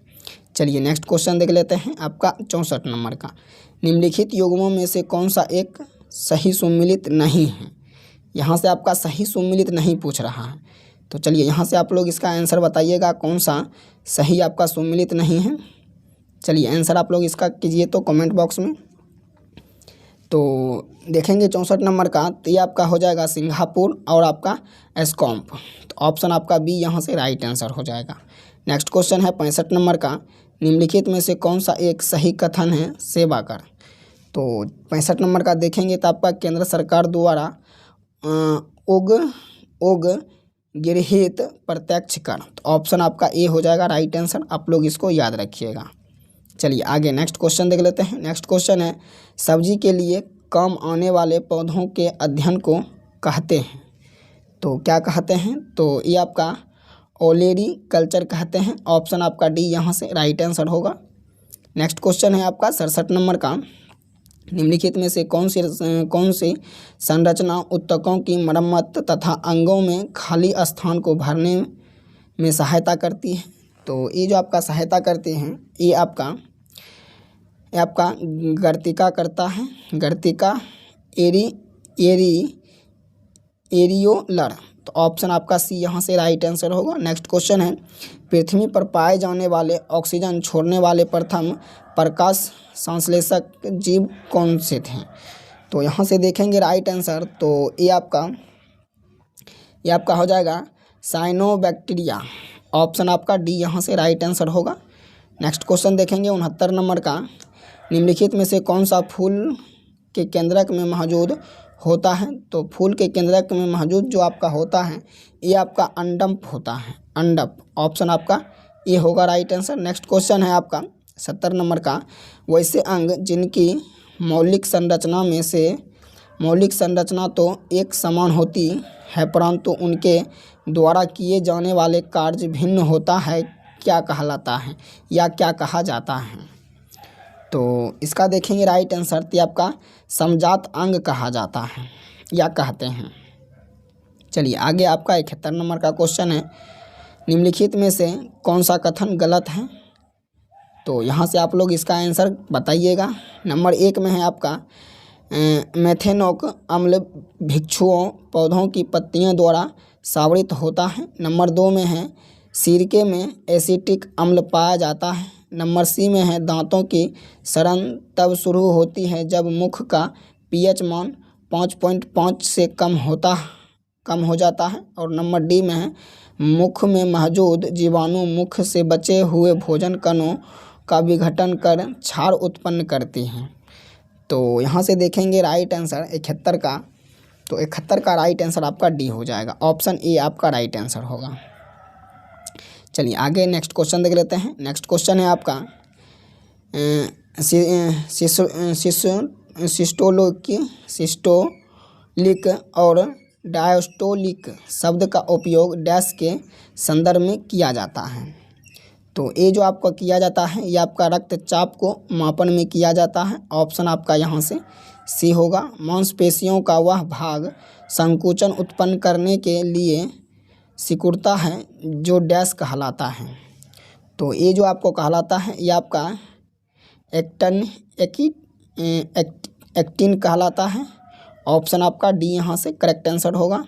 चलिए नेक्स्ट क्वेश्चन देख लेते हैं आपका 64 नंबर का, निम्नलिखित युग्मों में से कौन सा एक सही सुम्मिलित नहीं है? यहाँ से आपका सही सुम्मिलित नहीं पूछ रहा है। तो चलिए यहाँ से आप लोग इसका आंसर बताइएगा कौन सा सही आपका सुम्मिलित नहीं है। चलिए आंसर आप लोग इसका कीजिए तो कमेंट बॉक्स में। तो देखेंगे 64 नंबर का, तो ये आपका हो जाएगा सिंगापुर और आपका एस्कॉम्प। तो ऑप्शन आपका बी यहाँ से राइट आंसर हो जाएगा। नेक्स्ट क्वेश्चन है 65 नंबर का, निम्नलिखित में से कौन सा एक सही कथन है सेवा कर? तो 65 नंबर का देखेंगे तो आपका केंद्र सरकार द्वारा गृहीत प्रत्यक्ष कर। तो ऑप्शन आपका ए हो जाएगा राइट आंसर। आप लोग इसको याद रखिएगा। चलिए आगे नेक्स्ट क्वेश्चन देख लेते हैं। नेक्स्ट क्वेश्चन है, सब्जी के लिए काम आने वाले पौधों के अध्ययन को कहते हैं। तो क्या कहते हैं? तो ये आपका ओलेरी कल्चर कहते हैं। ऑप्शन आपका डी यहाँ से राइट आंसर होगा। नेक्स्ट क्वेश्चन है आपका 67 नंबर का, निम्नलिखित में से कौन सी संरचना ऊतकों की मरम्मत तथा अंगों में खाली स्थान को भरने में सहायता करती है। तो ये जो आपका सहायता करते हैं ये आपका गर्तिका करता है, गर्तिका एरियोलर। तो ऑप्शन आपका सी यहाँ से राइट आंसर होगा। नेक्स्ट क्वेश्चन है, पृथ्वी पर पाए जाने वाले ऑक्सीजन छोड़ने वाले प्रथम प्रकाश संश्लेषक जीव कौन से थे। तो यहाँ से देखेंगे राइट आंसर, तो ये आपका हो जाएगा साइनोबैक्टीरिया। ऑप्शन आपका डी यहाँ से राइट आंसर होगा। नेक्स्ट क्वेश्चन देखेंगे 69 नंबर का, निम्नलिखित में से कौन सा फूल के केंद्रक में मौजूद होता है। तो फूल के केंद्रक में मौजूद जो आपका होता है ये आपका अंडप होता है, अंडप। ऑप्शन आपका ये होगा राइट आंसर। नेक्स्ट क्वेश्चन है आपका 70 नंबर का, वैसे अंग जिनकी मौलिक संरचना तो एक समान होती है परंतु उनके द्वारा किए जाने वाले कार्य भिन्न होता है, क्या कहलाता है या क्या कहा जाता है। तो इसका देखेंगे राइट आंसर, तो आपका समजात अंग कहा जाता है या कहते हैं। चलिए आगे आपका 71 नंबर का क्वेश्चन है, निम्नलिखित में से कौन सा कथन गलत है। तो यहाँ से आप लोग इसका आंसर बताइएगा। नंबर 1 में है आपका मेथेनोक अम्ल भिक्षुओं पौधों की पत्तियों द्वारा सावरित होता है। नंबर 2 में है सिरके में एसिटिक अम्ल पाया जाता है। नंबर सी में है दांतों की सड़न तब शुरू होती है जब मुख का पीएच मान 5.5 से कम हो जाता है। और नंबर डी में है मुख में मौजूद जीवाणु मुख से बचे हुए भोजन कणों का विघटन कर क्षार उत्पन्न करती हैं। तो यहाँ से देखेंगे राइट आंसर 71 का, तो 71 का राइट आंसर आपका डी हो जाएगा। ऑप्शन ए आपका राइट आंसर होगा। चलिए आगे नेक्स्ट क्वेश्चन देख लेते हैं। नेक्स्ट क्वेश्चन है आपका सिस्टोलिक और डायस्टोलिक शब्द का उपयोग डैश के संदर्भ में किया जाता है। तो ये जो आपका किया जाता है ये आपका रक्तचाप को मापन में किया जाता है। ऑप्शन आपका यहाँ से सी होगा। मांसपेशियों का वह भाग संकुचन उत्पन्न करने के लिए सिकुड़ता है जो डैश कहलाता है। तो ये जो आपको कहलाता है ये आपका एक्टिन कहलाता है। ऑप्शन आपका डी यहाँ से करेक्ट आंसर होगा।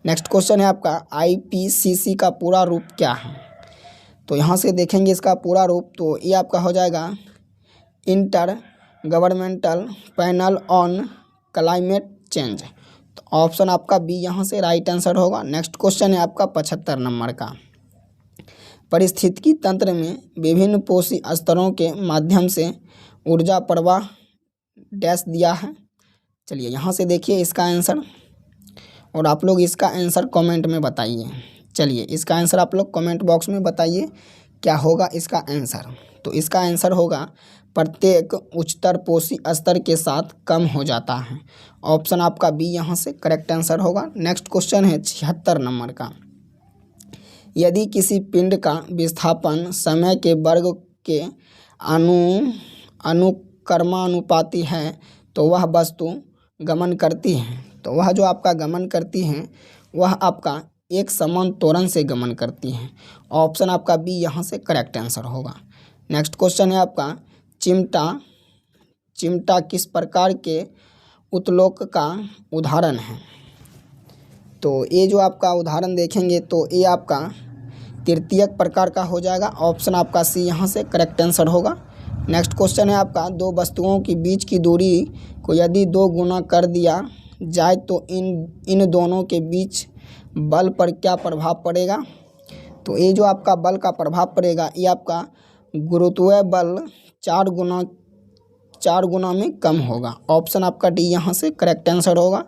नेक्स्ट क्वेश्चन है आपका IPCC का पूरा रूप क्या है। तो यहाँ से देखेंगे इसका पूरा रूप, तो ये आपका हो जाएगा inter governmental panel on climate change. तो ऑप्शन आपका बी यहाँ से राइट आंसर होगा। नेक्स्ट क्वेश्चन है आपका 75 नंबर का, पारिस्थितिकी तंत्र में विभिन्न पोषी स्तरों के माध्यम से ऊर्जा प्रवाह डैश दिया है। चलिए यहाँ से देखिए इसका आंसर और आप लोग इसका आंसर कमेंट में बताइए। चलिए इसका आंसर आप लोग कमेंट बॉक्स में बताइए क्या होगा इसका आंसर। तो इसका आंसर होगा प्रत्येक उच्चतर पोषी स्तर के साथ कम हो जाता है। ऑप्शन आपका बी यहाँ से करेक्ट आंसर होगा। नेक्स्ट क्वेश्चन है 76 नंबर का, यदि किसी पिंड का विस्थापन समय के वर्ग के अनुक्रमानुपाती है तो वह वस्तु गमन करती है। तो वह जो आपका गमन करती हैं वह आपका एक समान त्वरण से गमन करती हैं। ऑप्शन आपका बी यहाँ से करेक्ट आंसर होगा। नेक्स्ट क्वेश्चन है आपका चिमटा किस प्रकार के उत्तोलक का उदाहरण है। तो ये जो आपका उदाहरण देखेंगे तो ये आपका तृतीयक प्रकार का हो जाएगा। ऑप्शन आपका सी यहाँ से करेक्ट आंसर होगा। नेक्स्ट क्वेश्चन है आपका दो वस्तुओं के बीच की दूरी को यदि 2 गुना कर दिया जाए तो इन दोनों के बीच बल पर क्या प्रभाव पड़ेगा। तो ये जो आपका बल का प्रभाव पड़ेगा ये आपका गुरुत्वीय बल 4 गुना में कम होगा। ऑप्शन आपका डी यहाँ से करेक्ट आंसर होगा।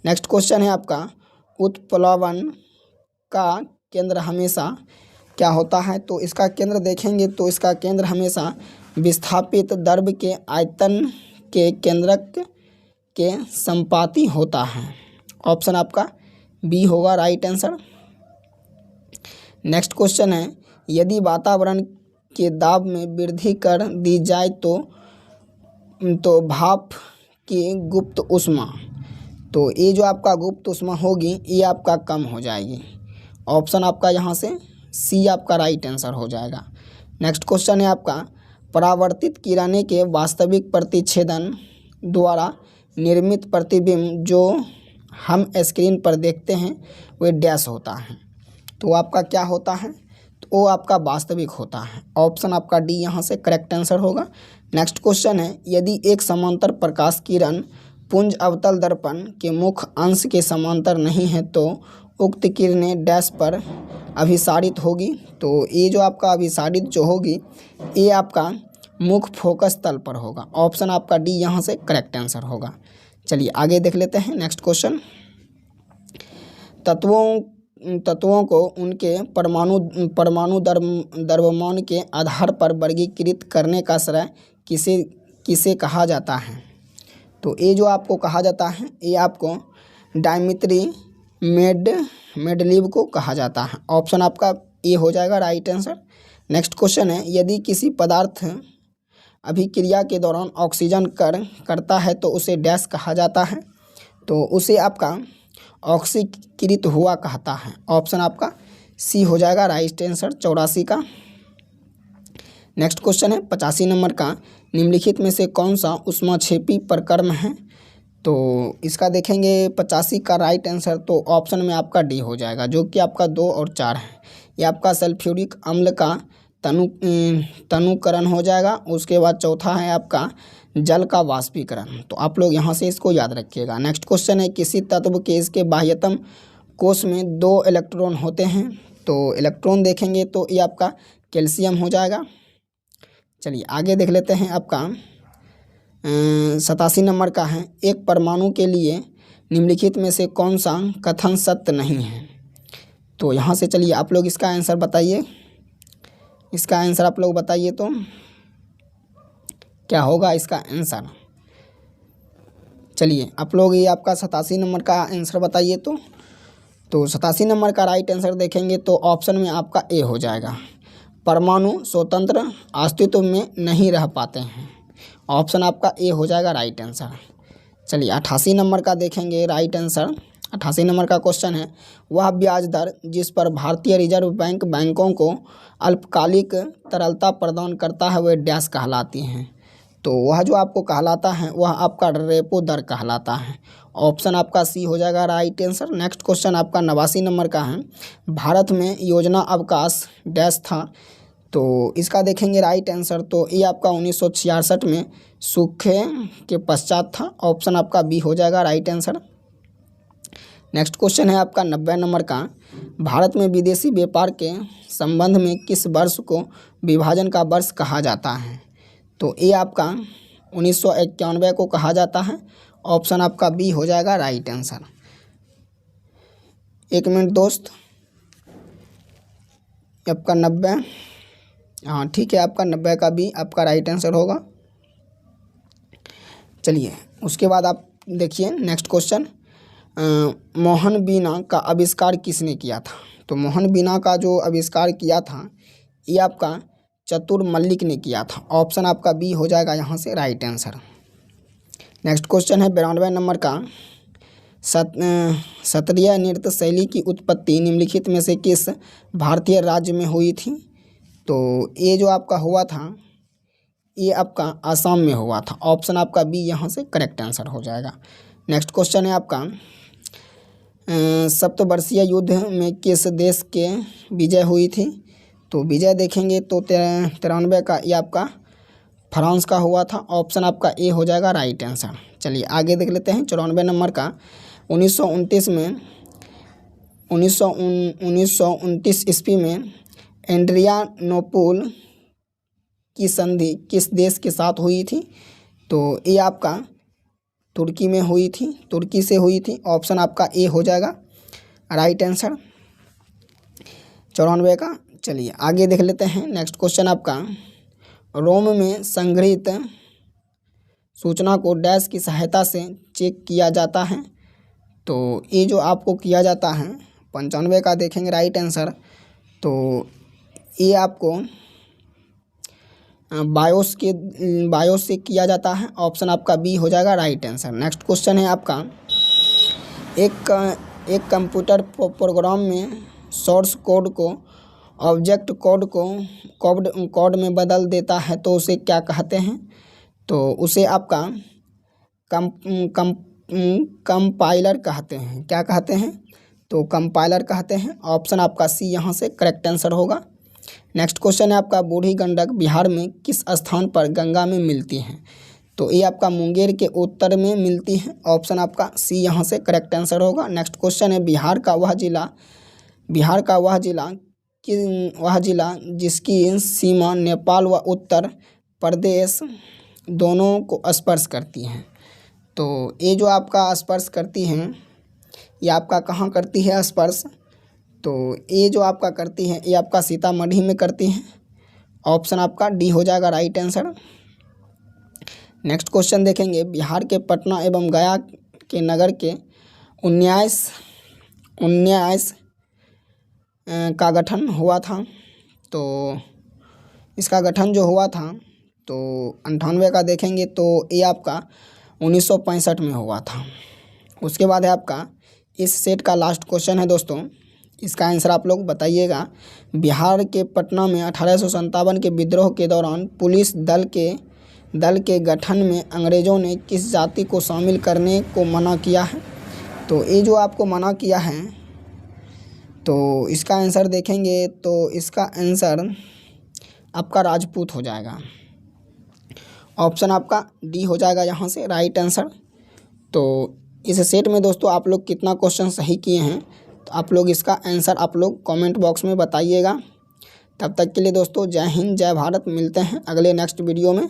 नेक्स्ट क्वेश्चन है आपका उत्प्लवन का केंद्र हमेशा क्या होता है। तो इसका केंद्र देखेंगे तो इसका केंद्र हमेशा विस्थापित द्रव्य के आयतन के केंद्रक के संपाती होता है। ऑप्शन आपका बी होगा राइट आंसर। नेक्स्ट क्वेश्चन है यदि वातावरण के दाब में वृद्धि कर दी जाए तो भाप की गुप्त ऊष्मा, तो ये जो आपका गुप्त ऊष्मा होगी ये आपका कम हो जाएगी। ऑप्शन आपका यहाँ से सी आपका राइट आंसर हो जाएगा। नेक्स्ट क्वेश्चन है आपका, परावर्तित किरणें के वास्तविक प्रतिच्छेदन द्वारा निर्मित प्रतिबिंब जो हम स्क्रीन पर देखते हैं वह डैश होता है, तो आपका क्या होता है, तो वो आपका वास्तविक होता है। ऑप्शन आपका डी यहाँ से करेक्ट आंसर होगा। नेक्स्ट क्वेश्चन है, यदि एक समांतर प्रकाश किरण पुंज अवतल दर्पण के मुख्य अंश के समांतर नहीं है तो उक्त किरणें डैश पर अभिसारित होगी, तो ये जो आपका अभिसारित जो होगी ये आपका मुख्य फोकस तल पर होगा। ऑप्शन आपका डी यहाँ से करेक्ट आंसर होगा। चलिए आगे देख लेते हैं। नेक्स्ट क्वेश्चन, तत्वों को उनके परमाणु द्रव्यमान के आधार पर वर्गीकृत करने का श्रेय किसे कहा जाता है, तो ये जो आपको कहा जाता है ये आपको डायमित्री मेंडलीव को कहा जाता है। ऑप्शन आपका ए हो जाएगा राइट आंसर। नेक्स्ट क्वेश्चन है, यदि किसी पदार्थ अभिक्रिया के दौरान ऑक्सीजन करता है तो उसे डैश कहा जाता है, तो उसे आपका ऑक्सीकृत हुआ कहता है। ऑप्शन आपका सी हो जाएगा राइट आंसर 84 का। नेक्स्ट क्वेश्चन है 85 नंबर का, निम्नलिखित में से कौन सा ऊष्माक्षेपी प्रक्रम है, तो इसका देखेंगे 85 का राइट आंसर तो ऑप्शन में आपका डी हो जाएगा, जो कि आपका 2 और 4 है। ये आपका सल्फ्यूरिक अम्ल का तनुकरण हो जाएगा। उसके बाद चौथा है आपका जल का वाष्पीकरण, तो आप लोग यहाँ से इसको याद रखिएगा। नेक्स्ट क्वेश्चन है, किसी तत्व के इसके बाह्यतम कोश में 2 इलेक्ट्रॉन होते हैं, तो इलेक्ट्रॉन देखेंगे तो ये आपका कैल्शियम हो जाएगा। चलिए आगे देख लेते हैं। आपका 87 नंबर का है, एक परमाणु के लिए निम्नलिखित में से कौन सा कथन सत्य नहीं है, तो यहाँ से चलिए आप लोग इसका आंसर बताइए। इसका आंसर आप लोग बताइए तो क्या होगा इसका आंसर। चलिए आप लोग ये आपका 87 नंबर का आंसर बताइए। तो 87 नंबर का राइट आंसर देखेंगे तो ऑप्शन में आपका ए हो जाएगा, परमाणु स्वतंत्र अस्तित्व में नहीं रह पाते हैं। ऑप्शन आपका ए हो जाएगा राइट आंसर। चलिए 88 नंबर का देखेंगे राइट आंसर। 88 नंबर का क्वेश्चन है, वह ब्याज दर जिस पर भारतीय रिजर्व बैंक बैंकों को अल्पकालिक तरलता प्रदान करता है वह डैश कहलाती हैं, तो वह जो आपको कहलाता है वह आपका रेपो दर कहलाता है। ऑप्शन आपका सी हो जाएगा राइट आंसर। नेक्स्ट क्वेश्चन आपका 89 नंबर का है, भारत में योजना अवकाश डैश था, तो इसका देखेंगे राइट आंसर तो ये आपका 1966 में सूखे के पश्चात था। ऑप्शन आपका बी हो जाएगा राइट आंसर। नेक्स्ट क्वेश्चन है आपका 90 नंबर का, भारत में विदेशी व्यापार के संबंध में किस वर्ष को विभाजन का वर्ष कहा जाता है, तो ये आपका 1991 को कहा जाता है। ऑप्शन आपका बी हो जाएगा राइट आंसर। 1 मिनट दोस्त, आपका 90, हाँ ठीक है, आपका 90 का भी आपका राइट आंसर होगा। चलिए उसके बाद आप देखिए नेक्स्ट क्वेश्चन, मोहन बीना का आविष्कार किसने किया था, तो मोहन बीना का जो आविष्कार किया था ये आपका चतुर मल्लिक ने किया था। ऑप्शन आपका बी हो जाएगा यहाँ से राइट आंसर। नेक्स्ट क्वेश्चन है 92 नंबर का, सत्रिय नृत्य शैली की उत्पत्ति निम्नलिखित में से किस भारतीय राज्य में हुई थी, तो ये जो आपका हुआ था ये आपका असम में हुआ था। ऑप्शन आपका बी यहाँ से करेक्ट आंसर हो जाएगा। नेक्स्ट क्वेश्चन है आपका, सप्तवर्षीय युद्ध में किस देश के विजय हुई थी, तो विजय देखेंगे तो 93 का ये आपका फ्रांस का हुआ था। ऑप्शन आपका ए हो जाएगा राइट आंसर। चलिए आगे देख लेते हैं 94 नंबर का, 1929 में 1929 ईस्वी में एड्रियानोपुल की संधि किस देश के साथ हुई थी, तो ये आपका तुर्की में हुई थी, तुर्की से हुई थी। ऑप्शन आपका ए हो जाएगा राइट आंसर 94 का। चलिए आगे देख लेते हैं नेक्स्ट क्वेश्चन आपका, रोम में संग्रहित सूचना को डैश की सहायता से चेक किया जाता है, तो ये जो आपको किया जाता है 95 का देखेंगे राइट आंसर, तो ये आपको बायोस से किया जाता है। ऑप्शन आपका बी हो जाएगा राइट आंसर। नेक्स्ट क्वेश्चन है आपका, एक कंप्यूटर प्रोग्राम में सोर्स कोड को ऑब्जेक्ट कोड में बदल देता है तो उसे क्या कहते हैं? तो उसे आपका कंपाइलर कहते हैं। क्या कहते हैं? तो कंपाइलर कहते हैं। ऑप्शन आपका सी यहाँ से करेक्ट आंसर होगा। नेक्स्ट क्वेश्चन है आपका, बूढ़ी गंडक बिहार में किस स्थान पर गंगा में मिलती है? तो ये आपका मुंगेर के उत्तर में मिलती है। ऑप्शन आपका सी यहाँ से करेक्ट आंसर होगा। नेक्स्ट क्वेश्चन है, बिहार का वह जिला जिसकी सीमा नेपाल व उत्तर प्रदेश दोनों को स्पर्श करती है। तो ये जो आपका स्पर्श करती हैं, ये आपका कहाँ करती है स्पर्श? तो ये जो आपका करती है, ये आपका सीतामढ़ी में करती है। ऑप्शन आपका डी हो जाएगा राइट आंसर। नेक्स्ट क्वेश्चन देखेंगे, बिहार के पटना एवं गया के नगर के उन्यास का गठन हुआ था। तो इसका गठन जो हुआ था तो 98 का देखेंगे तो ये आपका 1965 में हुआ था। उसके बाद है आपका इस सेट का लास्ट क्वेश्चन है दोस्तों, इसका आंसर आप लोग बताइएगा। बिहार के पटना में 1857 के विद्रोह के दौरान पुलिस दल के गठन में अंग्रेज़ों ने किस जाति को शामिल करने को मना किया है? तो ये जो आपको मना किया है, तो इसका आंसर देखेंगे तो इसका आंसर आपका राजपूत हो जाएगा। ऑप्शन आपका डी हो जाएगा यहाँ से राइट आंसर। तो इस सेट में दोस्तों आप लोग कितना क्वेश्चन सही किए हैं, तो आप लोग इसका आंसर आप लोग कमेंट बॉक्स में बताइएगा। तब तक के लिए दोस्तों जय हिंद जय भारत। मिलते हैं अगले नेक्स्ट वीडियो में।